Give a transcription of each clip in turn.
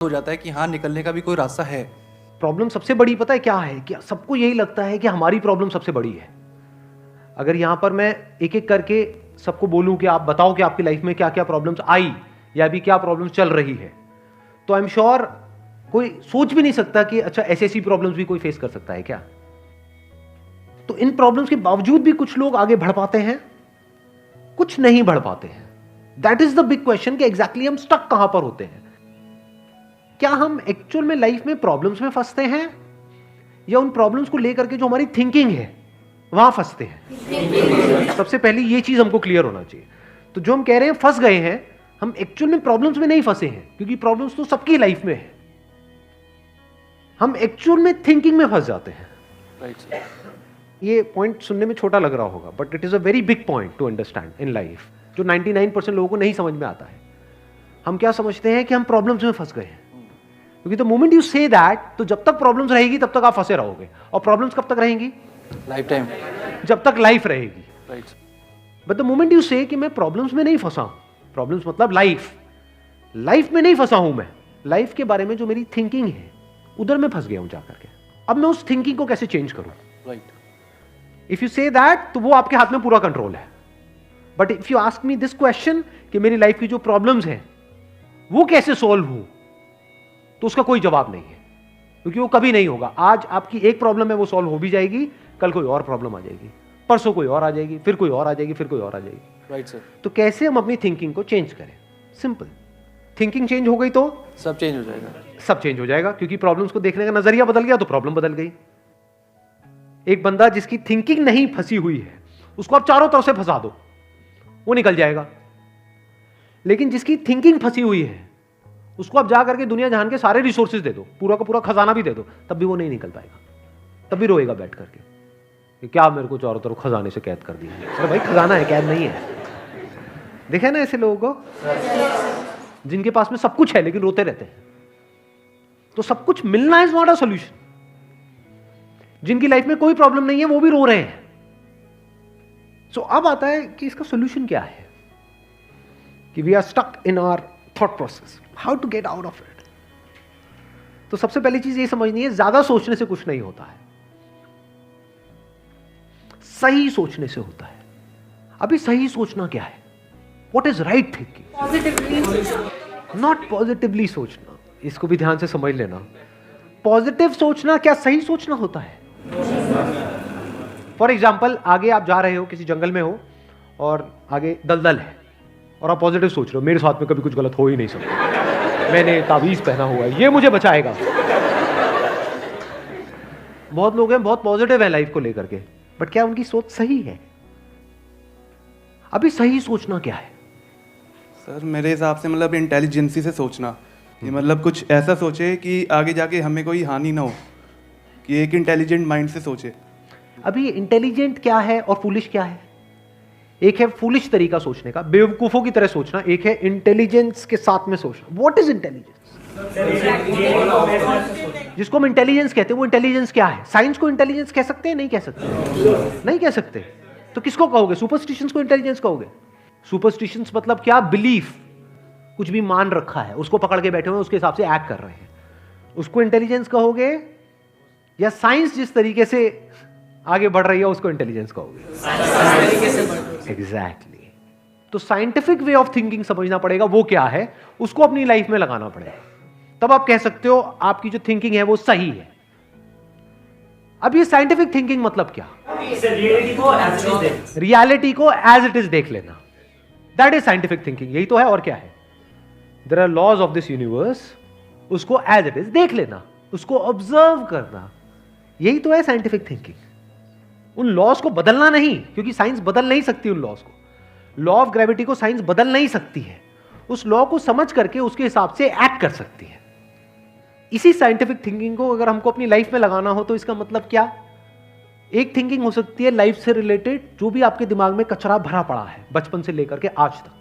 हो जाता है कि हाँ निकलने का भी कोई रास्ता है। प्रॉब्लम सबसे बड़ी पता है क्या है कि सबको यही लगता है कि हमारी प्रॉब्लम सबसे बड़ी है। अगर यहां पर मैं एक एक करके सबको बोलूं कि आप बताओ कि आपकी लाइफ में क्या क्या प्रॉब्लम्स आई या अभी क्या प्रॉब्लम्स चल रही है, तो आई एम श्योर कोई सोच भी नहीं सकता कि अच्छा ऐसी प्रॉब्लम्स भी कोई फेस कर सकता है क्या। तो इन प्रॉब्लम्स के बावजूद भी कुछ लोग आगे बढ़ पाते हैं, कुछ नहीं बढ़ पाते हैं। That is the big question कि एग्जैक्टली हम स्टक कहां पर होते हैं। क्या हम एक्चुअल में लाइफ में प्रॉब्लम्स में फंसते हैं या उन प्रॉब्लम्स को लेकर के जो हमारी थिंकिंग है वहां फंसते हैं। सबसे पहले ये चीज हमको क्लियर होना चाहिए। तो जो हम कह रहे हैं फंस गए हैं, हम एक्चुअल में प्रॉब्लम्स में नहीं फंसे हैं, क्योंकि प्रॉब्लम्स तो सबकी लाइफ में है। हम एक्चुअल में थिंकिंग में फंस जाते हैं। ये पॉइंट सुनने में छोटा लग रहा होगा, but it is a very big point two understand in life, जो 99% लोगों को नहीं समझ में आता है। हम क्या समझते हैं कि हम प्रॉब्लम्स में फंस गए हैं, क्योंकि the moment you say that, तो जब तक प्रॉब्लम्स रहेगी तब तक आप फंसे रहोगे। और प्रॉब्लम्स कब तक रहेंगी? लाइफ टाइम, जब तक लाइफ रहेगी। बट द मोमेंट यू से कि मैं प्रॉब्लम्स में नहीं फंसा हूं, प्रॉब्लम्स मतलब लाइफ में नहीं फंसा हूं, मैं लाइफ के बारे में जो मेरी थिंकिंग है उधर मैं फंस गया हूं जाकर के। अब मैं उस थिंकिंग को कैसे चेंज करूं? इफ यू से दैट, तो वो आपके हाथ में पूरा कंट्रोल है। But if you ask me this question कि मेरी लाइफ की जो प्रॉब्लम्स हैं वो कैसे सॉल्व हो, तो उसका कोई जवाब नहीं है, क्योंकि वो कभी नहीं होगा। आज आपकी एक प्रॉब्लम है, वो सॉल्व हो भी जाएगी, कल कोई और प्रॉब्लम आ जाएगी, परसों कोई और आ जाएगी, फिर कोई और आ जाएगी, फिर कोई और आ जाएगी। Right sir. तो कैसे हम अपनी थिंकिंग को चेंज करें? सिंपल, थिंकिंग चेंज हो गई तो सब चेंज हो जाएगा। सब चेंज हो जाएगा, क्योंकि प्रॉब्लम्स को देखने का नजरिया बदल गया तो प्रॉब्लम बदल गई। एक बंदा जिसकी थिंकिंग नहीं फंसी हुई है, उसको आप चारों तरफ से फंसा दो, वो निकल जाएगा। लेकिन जिसकी थिंकिंग फंसी हुई है, उसको आप जा करके दुनिया जहान के सारे रिसोर्सेज दे दो, पूरा का पूरा खजाना भी दे दो, तब भी वो नहीं निकल पाएगा, तब भी रोएगा बैठ करके कि क्या मेरे को चारों तरफ खजाने से कैद कर दिया। अरे भाई, खजाना है, कैद नहीं है। देखे ना ऐसे लोगों को जिनके पास में सब कुछ है लेकिन रोते रहते हैं। तो सब कुछ मिलना इज नॉट अ सॉल्यूशन। जिनकी लाइफ में कोई प्रॉब्लम नहीं है वो भी रो रहे हैं। सो अब आता है कि इसका सॉल्यूशन क्या है, कि we are stuck in our thought process, how to get out of it. तो सबसे पहली चीज ये समझनी है, ज्यादा सोचने से कुछ नहीं होता है, सही सोचने से होता है। अभी सही सोचना क्या है? What is right thinking? Positively, not positively सोचना। इसको भी ध्यान से समझ लेना। पॉजिटिव सोचना क्या सही सोचना होता है? फॉर एग्जाम्पल, आगे आप जा रहे हो, किसी जंगल में हो और आगे दलदल है, और आप पॉजिटिव सोच रहे हो, मेरे साथ में कभी कुछ गलत हो ही नहीं सकता, मैंने तावीज पहना हुआ है, ये मुझे बचाएगा। बहुत लोग हैं बहुत पॉजिटिव है लाइफ को लेकर के, बट क्या उनकी सोच सही है? अभी सही सोचना क्या है? सर मेरे हिसाब से मतलब इंटेलिजेंसी से सोचना, कि मतलब कुछ ऐसा सोचे कि आगे जाके हमें कोई हानि ना हो, कि एक इंटेलिजेंट माइंड से सोचे। अभी इंटेलिजेंट क्या है और फूलिश क्या है? एक है फूलिश तरीका सोचने का, बेवकूफों की तरह सोचना, एक है इंटेलिजेंस के साथ में सोचना। What is intelligence? जिसको हम इंटेलिजेंस कहते हैं वो इंटेलिजेंस क्या है? साइंस को इंटेलिजेंस कह सकते हैं? नहीं कह सकते, नहीं कह सकते। तो किसको कहोगे? सुपरस्टिशंस को इंटेलिजेंस कहोगे? सुपरस्टिशंस मतलब क्या? बिलीफ, कुछ भी मान रखा है, उसको पकड़ के बैठे हुए, उसके हिसाब से एक्ट कर रहे हैं, उसको इंटेलिजेंस कहोगे? या साइंस जिस तरीके से आगे बढ़ रही है उसको इंटेलिजेंस कहोगे? एग्जैक्टली। तो साइंटिफिक वे ऑफ थिंकिंग समझना पड़ेगा, वो क्या है, उसको अपनी लाइफ में लगाना पड़ेगा, तब आप कह सकते हो आपकी जो थिंकिंग है वो सही है। अब ये साइंटिफिक थिंकिंग मतलब क्या? रियलिटी को एज इट इज देख लेना, दैट इज साइंटिफिक थिंकिंग। यही तो है, और क्या है? There are laws of this universe, उसको एज इट इज देख लेना, उसको ऑब्जर्व करना, यही तो है साइंटिफिक थिंकिंग। उन लॉज को बदलना नहीं, क्योंकि साइंस बदल नहीं सकती उन लॉज को। लॉ ऑफ ग्रेविटी को साइंस बदल नहीं सकती है, उस लॉ को समझ करके उसके हिसाब से एक्ट कर सकती है। इसी साइंटिफिक थिंकिंग को अगर हमको अपनी लाइफ में लगाना हो तो इसका मतलब क्या? एक थिंकिंग हो सकती है लाइफ से रिलेटेड, जो भी आपके दिमाग में कचरा भरा पड़ा है बचपन से लेकर के आज तक,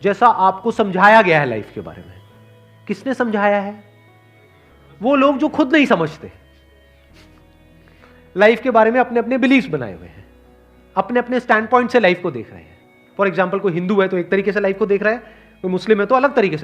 जैसा आपको समझाया गया है लाइफ के बारे में। किसने समझाया है? वो लोग जो खुद नहीं समझते, लाइफ के बारे में अपने अपने बिलीफ्स बनाए हुए हैं, अपने अपने स्टैंड पॉइंट से लाइफ को देख रहे हैं। फॉर एग्जाम्पल, कोई हिंदू है तो एक तरीके से लाइफ को देख रहा है, कोई मुस्लिम है तो अलग तरीके से